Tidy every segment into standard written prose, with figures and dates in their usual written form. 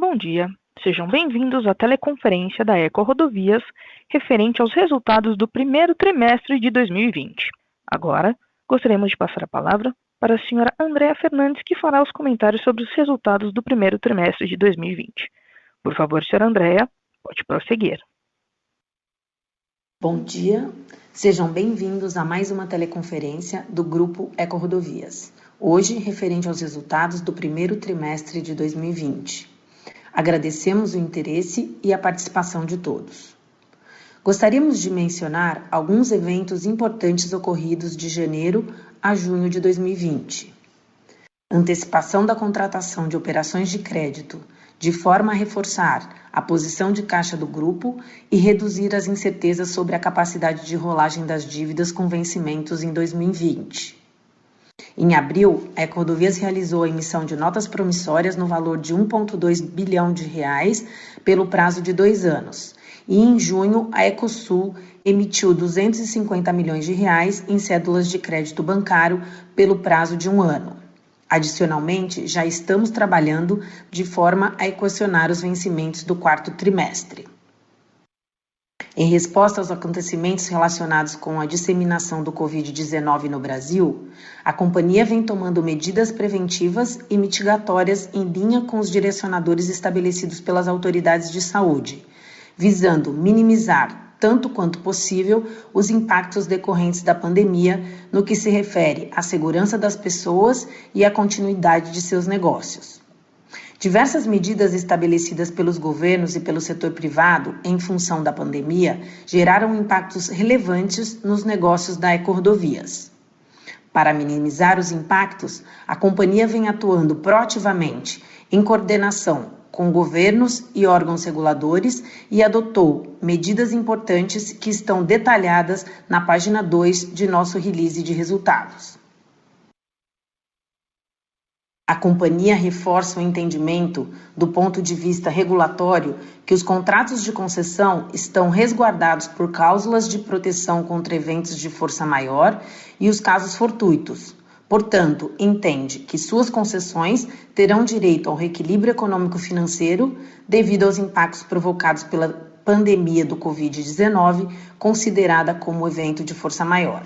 bom dia. Sejam bem-vindos à teleconferência da EcoRodovias referente aos resultados do primeiro trimestre de 2020. Agora, gostaríamos de passar a palavra para a senhora Andréa Fernandes, que fará os comentários sobre os resultados do primeiro trimestre de 2020. Por favor, senhora Andréa, pode prosseguir. Bom dia, sejam bem-vindos a mais uma teleconferência do Grupo EcoRodovias, hoje referente aos resultados do primeiro trimestre de 2020. Agradecemos o interesse e a participação de todos. Gostaríamos de mencionar alguns eventos importantes ocorridos de janeiro a junho de 2020. Antecipação da contratação de operações de crédito, de forma a reforçar a posição de caixa do grupo e reduzir as incertezas sobre a capacidade de rolagem das dívidas com vencimentos em 2020. Em abril, a EcoRodovias realizou a emissão de notas promissórias no valor de R$ 1,2 bilhão pelo prazo de 2 anos. E em junho, a Ecosul emitiu R$ 250 milhões em cédulas de crédito bancário pelo prazo de 1 ano. Adicionalmente, já estamos trabalhando de forma a equacionar os vencimentos do quarto trimestre. Em resposta aos acontecimentos relacionados com a disseminação do Covid-19 no Brasil, a companhia vem tomando medidas preventivas e mitigatórias em linha com os direcionadores estabelecidos pelas autoridades de saúde, visando minimizar, tanto quanto possível, os impactos decorrentes da pandemia no que se refere à segurança das pessoas e à continuidade de seus negócios. Diversas medidas estabelecidas pelos governos e pelo setor privado em função da pandemia geraram impactos relevantes nos negócios da EcoRodovias. Para minimizar os impactos, a companhia vem atuando proativamente em coordenação com governos e órgãos reguladores e adotou medidas importantes que estão detalhadas na página 2 de nosso release de resultados. A companhia reforça o entendimento, do ponto de vista regulatório, que os contratos de concessão estão resguardados por cláusulas de proteção contra eventos de força maior e os casos fortuitos. Portanto, entende que suas concessões terão direito ao reequilíbrio econômico-financeiro devido aos impactos provocados pela pandemia do Covid-19, considerada como evento de força maior.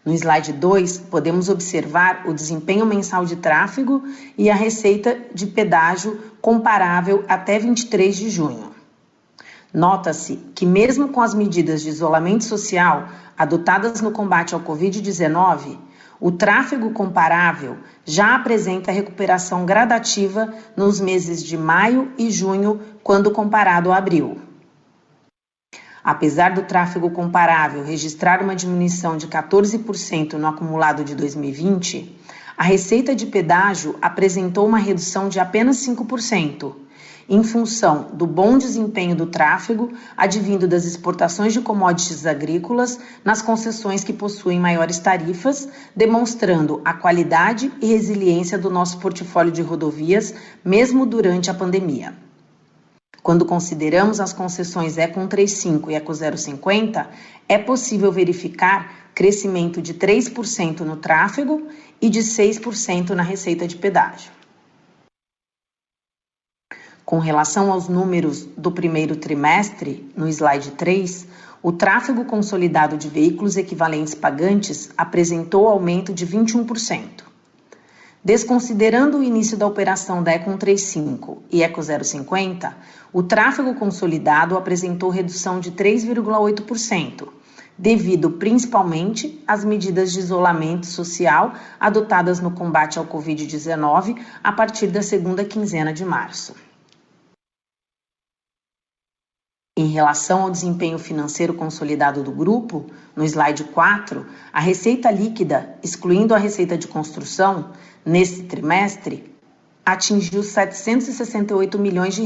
No slide 2, podemos observar o desempenho mensal de tráfego e a receita de pedágio comparável até 23 de junho. Nota-se que, mesmo com as medidas de isolamento social adotadas no combate ao Covid-19, o tráfego comparável já apresenta recuperação gradativa nos meses de maio e junho, quando comparado a abril. Apesar do tráfego comparável registrar uma diminuição de 14% no acumulado de 2020, a receita de pedágio apresentou uma redução de apenas 5%, em função do bom desempenho do tráfego advindo das exportações de commodities agrícolas nas concessões que possuem maiores tarifas, demonstrando a qualidade e resiliência do nosso portfólio de rodovias, mesmo durante a pandemia. Quando consideramos as concessões Eco 135 e Eco 050, é possível verificar crescimento de 3% no tráfego e de 6% na receita de pedágio. Com relação aos números do primeiro trimestre, no slide 3, o tráfego consolidado de veículos equivalentes pagantes apresentou aumento de 21%. Desconsiderando o início da operação da Eco 135 e Eco 050, o tráfego consolidado apresentou redução de 3,8%, devido principalmente às medidas de isolamento social adotadas no combate ao Covid-19 a partir da segunda quinzena de março. Em relação ao desempenho financeiro consolidado do grupo, no slide 4, a receita líquida, excluindo a receita de construção, neste trimestre, atingiu R$ 768 milhões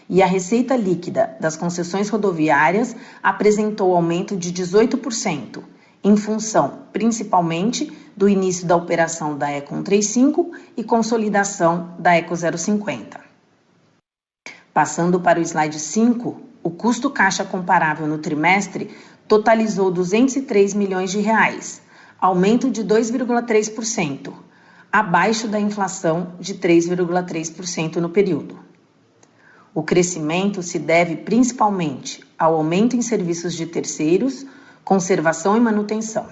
e a receita líquida das concessões rodoviárias apresentou aumento de 18%, em função, principalmente, do início da operação da Eco 135 e consolidação da Eco 050. Passando para o slide 5, o custo caixa comparável no trimestre totalizou R$ 203 milhões, aumento de 2,3%, abaixo da inflação de 3,3% no período. O crescimento se deve principalmente ao aumento em serviços de terceiros, conservação e manutenção.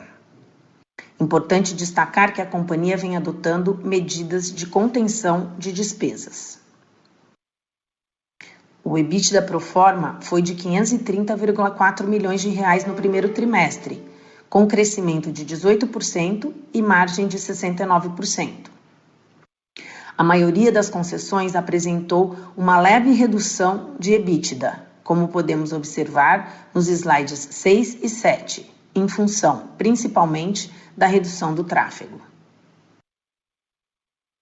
Importante destacar que a companhia vem adotando medidas de contenção de despesas. O EBITDA pro forma foi de 530,4 milhões de reais no primeiro trimestre, com crescimento de 18% e margem de 69%. A maioria das concessões apresentou uma leve redução de EBITDA, como podemos observar nos slides 6 e 7, em função, principalmente, da redução do tráfego.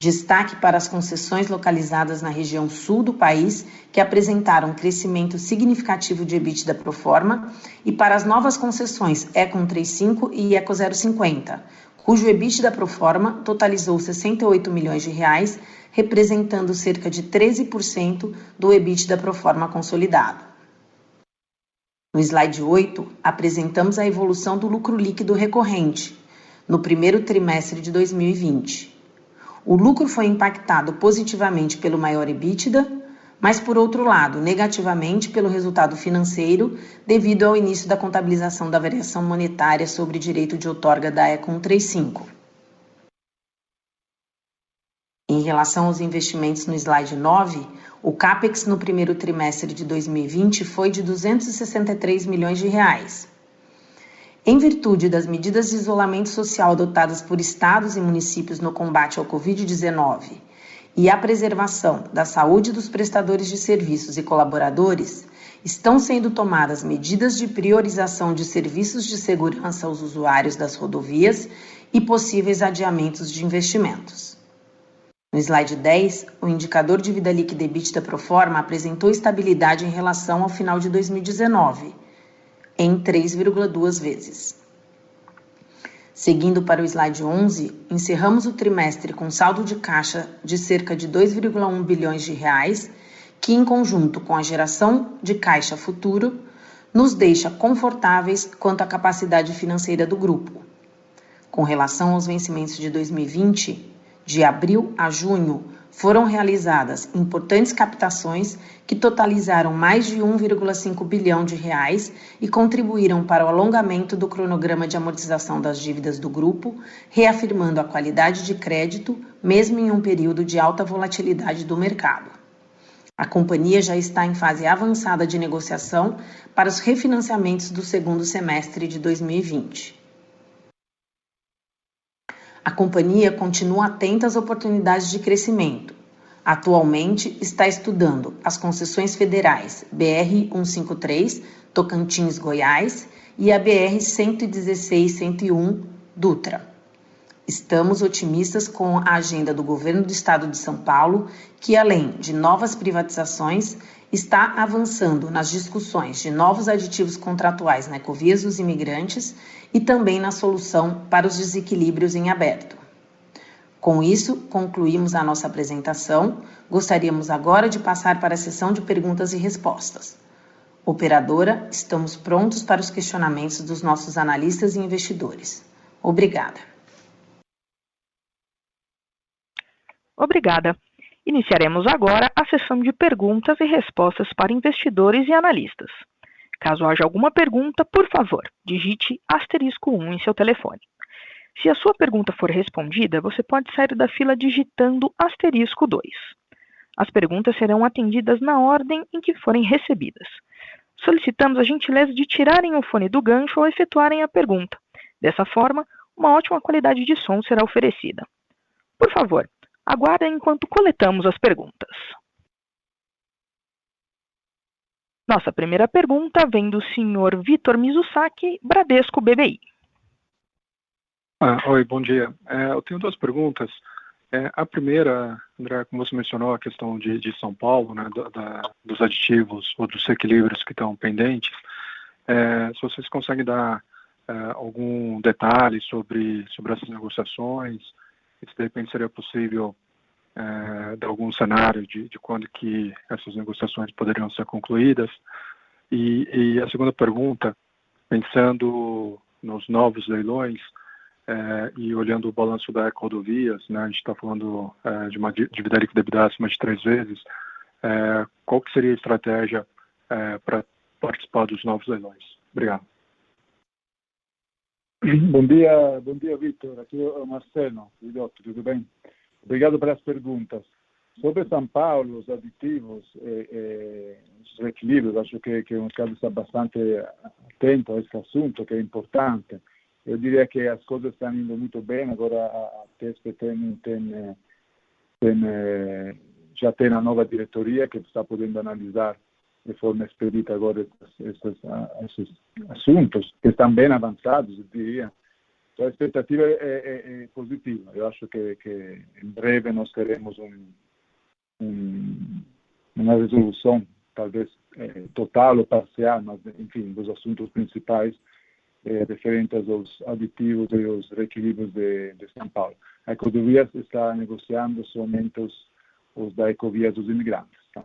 Destaque para as concessões localizadas na região sul do país, que apresentaram crescimento significativo de EBITDA pro forma, e para as novas concessões Econ 35 e Eco 050, cujo EBITDA pro forma totalizou 68 milhões de reais, representando cerca de 13% do EBITDA pro forma consolidado. No slide 8, apresentamos a evolução do lucro líquido recorrente no primeiro trimestre de 2020. O lucro foi impactado positivamente pelo maior EBITDA, mas, por outro lado, negativamente pelo resultado financeiro, devido ao início da contabilização da variação monetária sobre direito de outorga da Econ 35. Em relação aos investimentos no slide 9, o CAPEX no primeiro trimestre de 2020 foi de 263 milhões de reais. Em virtude das medidas de isolamento social adotadas por estados e municípios no combate ao Covid-19 e a preservação da saúde dos prestadores de serviços e colaboradores, estão sendo tomadas medidas de priorização de serviços de segurança aos usuários das rodovias e possíveis adiamentos de investimentos. No slide 10, o indicador de vida líquida EBITDA pro forma apresentou estabilidade em relação ao final de 2019, em 3,2 vezes. Seguindo para o slide 11, encerramos o trimestre com saldo de caixa de cerca de 2,1 bilhões de reais, que, em conjunto com a geração de caixa futuro, nos deixa confortáveis quanto à capacidade financeira do grupo. Com relação aos vencimentos de 2020, de abril a junho, foram realizadas importantes captações que totalizaram mais de 1,5 bilhão de reais e contribuíram para o alongamento do cronograma de amortização das dívidas do grupo, reafirmando a qualidade de crédito, mesmo em um período de alta volatilidade do mercado. A companhia já está em fase avançada de negociação para os refinanciamentos do segundo semestre de 2020. A companhia continua atenta às oportunidades de crescimento. Atualmente, está estudando as concessões federais BR-153, Tocantins-Goiás, e a BR-116-101, Dutra. Estamos otimistas com a agenda do governo do estado de São Paulo, que, além de novas privatizações, está avançando nas discussões de novos aditivos contratuais na Ecovias dos Imigrantes e também na solução para os desequilíbrios em aberto. Com isso, concluímos a nossa apresentação. Gostaríamos agora de passar para a sessão de perguntas e respostas. Operadora, estamos prontos para os questionamentos dos nossos analistas e investidores. Obrigada. Obrigada. Iniciaremos agora a sessão de perguntas e respostas para investidores e analistas. Caso haja alguma pergunta, por favor, digite *1 em seu telefone. Se a sua pergunta for respondida, você pode sair da fila digitando *2. As perguntas serão atendidas na ordem em que forem recebidas. Solicitamos a gentileza de tirarem o fone do gancho ao efetuarem a pergunta. Dessa forma, uma ótima qualidade de som será oferecida. Por favor, aguardem enquanto coletamos as perguntas. Nossa primeira pergunta vem do senhor Vitor Mizusaki, Bradesco BBI. Oi, bom dia. Eu tenho duas perguntas. A primeira, André, como você mencionou, a questão de São Paulo, né, dos aditivos ou dos equilíbrios que estão pendentes. Se vocês conseguem dar algum detalhe sobre essas negociações, se de repente seria possível dar algum cenário de quando que essas negociações poderiam ser concluídas. E a segunda pergunta, pensando nos novos leilões, e olhando o balanço da EcoRodovias, né, a gente está falando de uma dívida líquida EBITDA acima de 3 vezes, qual que seria a estratégia para participar dos novos leilões? Obrigado. Bom dia, Vitor. Aqui é o Marcelo, tudo bem? Obrigado pelas perguntas. Sobre São Paulo, os aditivos os reequilíbrios, acho que o mercado está bastante atento a esse assunto, que é importante. Eu diria que as coisas estão indo muito bem, agora a TESP já tem a nova diretoria que está podendo analisar de forma expedita agora esses assuntos, que estão bem avançados, eu diria. Então a expectativa é positiva. Eu acho que em breve nós teremos uma resolução, talvez total ou parcial, mas, enfim, dos assuntos principais referentes aos aditivos e aos reequilíbrios de São Paulo. A Ecovias está negociando somente os da Ecovias dos imigrantes. Tá?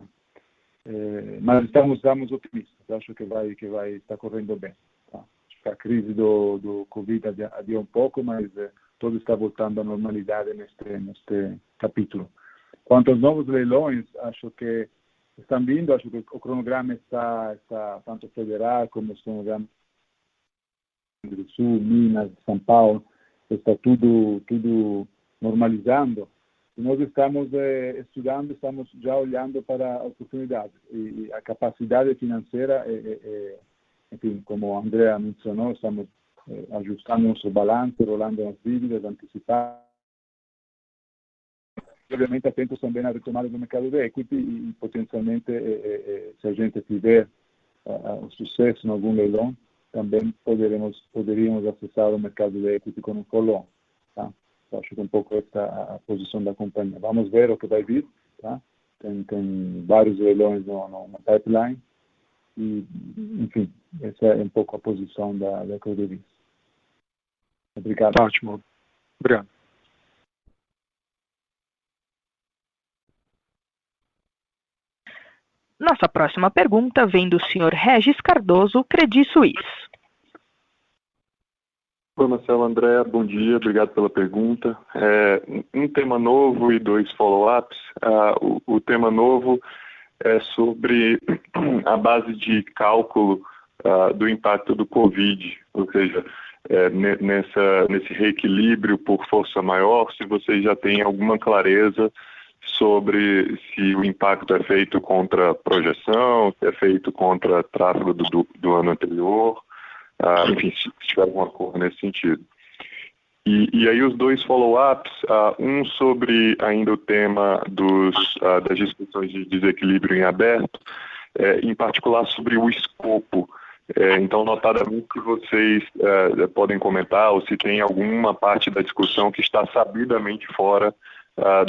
Mas estamos otimistas. Acho que vai estar correndo bem. Tá? Acho que a crise do Covid adiou um pouco, mas tudo está voltando à normalidade neste capítulo. Quanto aos novos leilões, acho que estão vindo, acho que o cronograma está tanto federal como o cronograma do Sul, Minas, São Paulo, está tudo normalizando. E nós estamos estudando, estamos já olhando para oportunidades. E a capacidade financeira, enfim, como a Andrea mencionou, estamos ajustando nosso balanço, rolando as dívidas, antecipando. Obviamente atentos também à retomada do mercado de equity e potencialmente, se a gente tiver o sucesso em algum leilão, também poderíamos acessar o mercado de equity com um follow-on. Tá? Então, acho que um pouco essa a posição da companhia. Vamos ver o que vai vir. Tá? Tem vários leilões no pipeline e, enfim, essa é um pouco a posição da Ecovias. Obrigado. Ótimo. Obrigado. Nossa próxima pergunta vem do Sr. Regis Cardoso, Credit Suisse. Oi, Marcelo, André, bom dia, obrigado pela pergunta. Um tema novo e 2 follow-ups. O tema novo é sobre a base de cálculo do impacto do Covid, ou seja, nesse reequilíbrio por força maior, se vocês já têm alguma clareza sobre se o impacto é feito contra projeção, se é feito contra tráfego do ano anterior, enfim, se tiver alguma coisa nesse sentido. E aí os 2 follow-ups, um sobre ainda o tema das discussões de desequilíbrio em aberto, em particular sobre o escopo. Então, notadamente, que vocês podem comentar ou se tem alguma parte da discussão que está sabidamente fora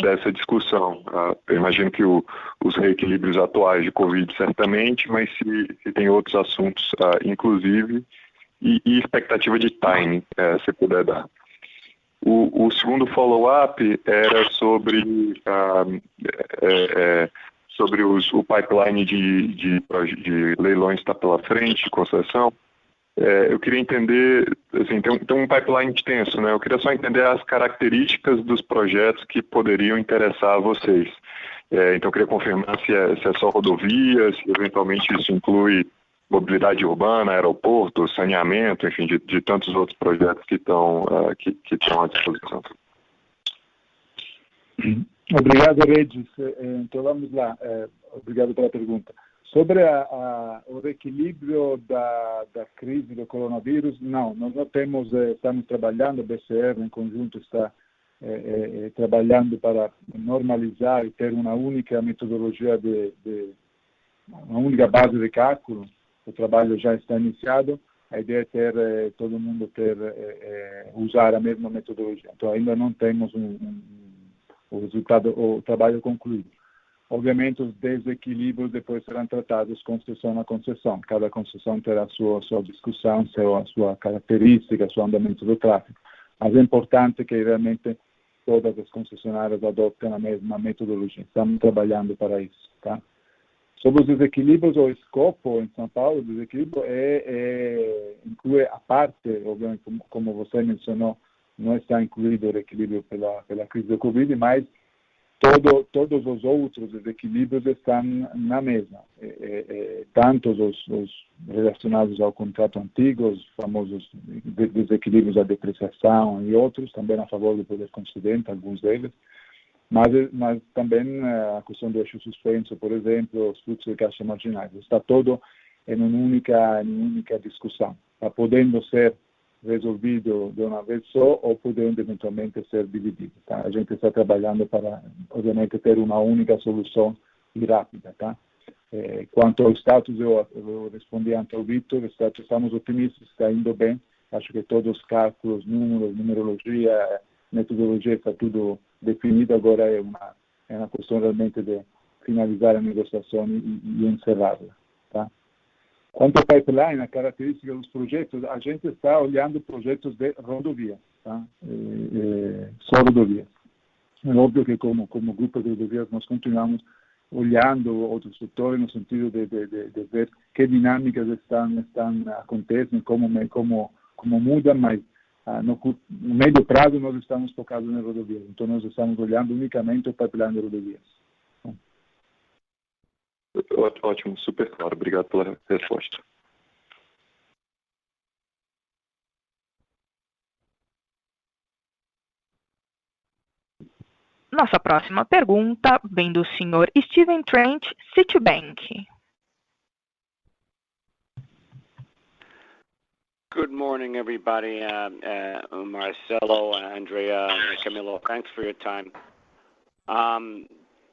dessa discussão. Eu imagino que os reequilíbrios atuais de Covid, certamente, mas se tem outros assuntos, inclusive, e expectativa de timing, se puder dar. O segundo follow-up era sobre o pipeline de leilões que está pela frente, de concessão. Eu queria entender, assim, tem um pipeline extenso, né? Eu queria só entender as características dos projetos que poderiam interessar a vocês. Então, eu queria confirmar se é só rodovias, se eventualmente isso inclui mobilidade urbana, aeroporto, saneamento, enfim, de tantos outros projetos que estão à disposição. Obrigado, Regis. Então, vamos lá. Obrigado pela pergunta. Sobre o reequilíbrio da crise do coronavírus, não, nós não temos, estamos trabalhando, o BCR em conjunto está trabalhando para normalizar e ter uma única metodologia uma única base de cálculo. O trabalho já está iniciado. A ideia é ter todo mundo usar a mesma metodologia. Então, ainda não temos o resultado, o trabalho concluído. Obviamente, os desequilíbrios depois serão tratados concessão a concessão. Cada concessão terá a sua discussão, a sua característica, o seu andamento do tráfego. Mas é importante que realmente todas as concessionárias adotem a mesma metodologia. Estamos trabalhando para isso. Tá? Sobre os desequilíbrios, o escopo em São Paulo, o desequilíbrio inclui a parte, obviamente, como você mencionou, não está incluído o reequilíbrio pela crise do Covid, mas todos os outros desequilíbrios estão na mesa, tanto os relacionados ao contrato antigo, os famosos desequilíbrios da depreciação e outros, também a favor do poder concedente, alguns deles, mas também a questão do eixo suspenso, por exemplo, os fluxos de caixa marginais. Está todo em uma única discussão, está podendo ser resolvido de uma vez só ou podendo eventualmente ser dividido. Tá? A gente está trabalhando para, obviamente, ter uma única solução e rápida. Tá? Quanto ao status, eu respondi antes ao Vitor, estamos otimistas, está indo bem. Acho que todos os cálculos, números, numerologia, metodologia, está tudo definido. Agora é uma questão realmente de finalizar a negociação e encerrá-la. Tá? Quanto ao pipeline, a característica dos projetos, a gente está olhando projetos de rodovia, tá? Só rodovias. É óbvio que como grupo de rodovias nós continuamos olhando outros setores no sentido de ver que dinâmicas acontecem, como mudam, mas no médio prazo nós estamos focados nas rodovias. Então nós estamos olhando unicamente o pipeline de rodovias. Ótimo, super claro. Obrigado pela resposta. Nossa próxima pergunta vem do senhor Steven Trent, Citibank. Good morning, everybody. Marcelo, Andrea, Camilo, thanks for your time.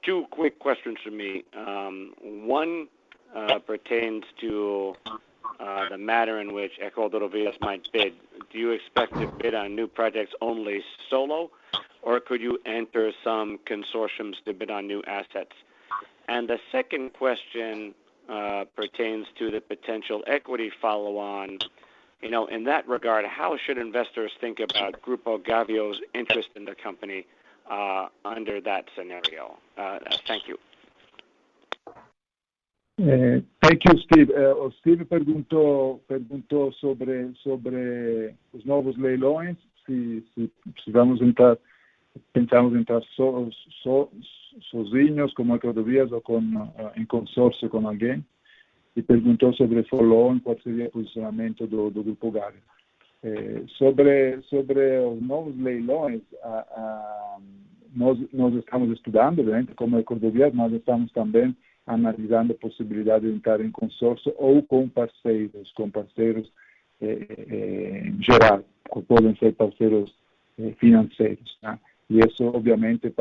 Two quick questions from me. One pertains to the matter in which EcoRodovias might bid. Do you expect to bid on new projects only solo, or could you enter some consortiums to bid on new assets? And the second question pertains to the potential equity follow-on. In that regard, how should investors think about Grupo Gavio's interest in the company under that scenario? Thank you. Thank you, Steve. Steve perguntou sobre os novos leilões, se pensamos entrar sozinhos, como EcoRodovias, ou em consórcio com alguém, e perguntou sobre follow-on, qual seria o posicionamento do Grupo Gavio. Sobre os novos leilões, nós estamos estudando, obviamente, como EcoRodovias, nós estamos também analisando a possibilidade de entrar em consórcio ou com parceiros em geral, que podem ser parceiros financeiros. Tá? E isso, obviamente,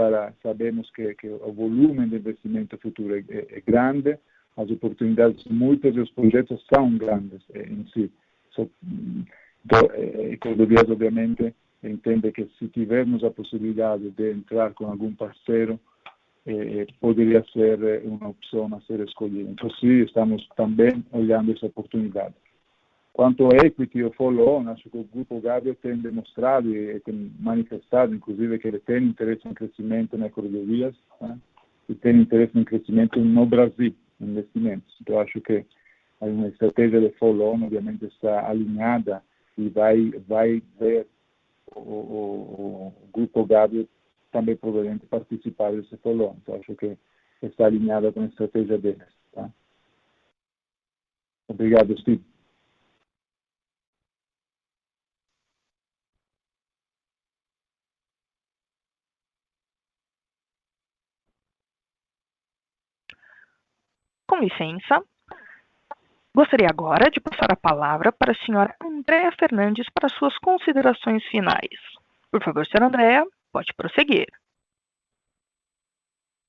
sabemos que o volume de investimento futuro é grande, as oportunidades, muitos dos projetos são grandes em si. EcoRodovias, obviamente, entende que se tivermos a possibilidade de entrar com algum parceiro, poderia ser uma opção a ser escolhida. Então, sim, estamos também olhando essa oportunidade. Quanto ao equity ou follow-on, acho que o Grupo Gavio tem demonstrado e tem manifestado, inclusive, que ele tem interesse em crescimento na EcoRodovias, né? E tem interesse em crescimento no Brasil, investimentos. Então, acho que uma estratégia de follow-on, obviamente, está alinhada e vai ver o Grupo Gavio também provavelmente participar desse follow-on. Então, acho que está alinhada com a estratégia deles. Tá? Obrigado, Steve. Com licença, gostaria agora de passar a palavra para a senhora Andrea Fernandes para suas considerações finais. Por favor, senhora Andrea, pode prosseguir.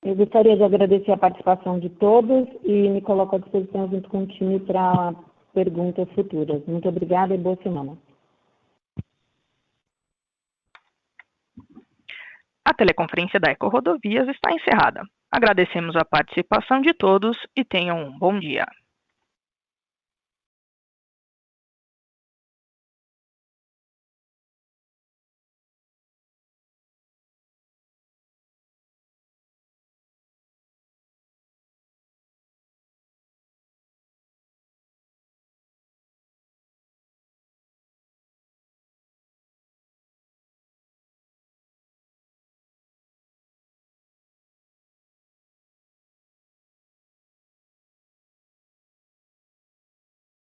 Eu gostaria de agradecer a participação de todos e me coloco à disposição junto com o time para perguntas futuras. Muito obrigada e boa semana. A teleconferência da EcoRodovias está encerrada. Agradecemos a participação de todos e tenham um bom dia.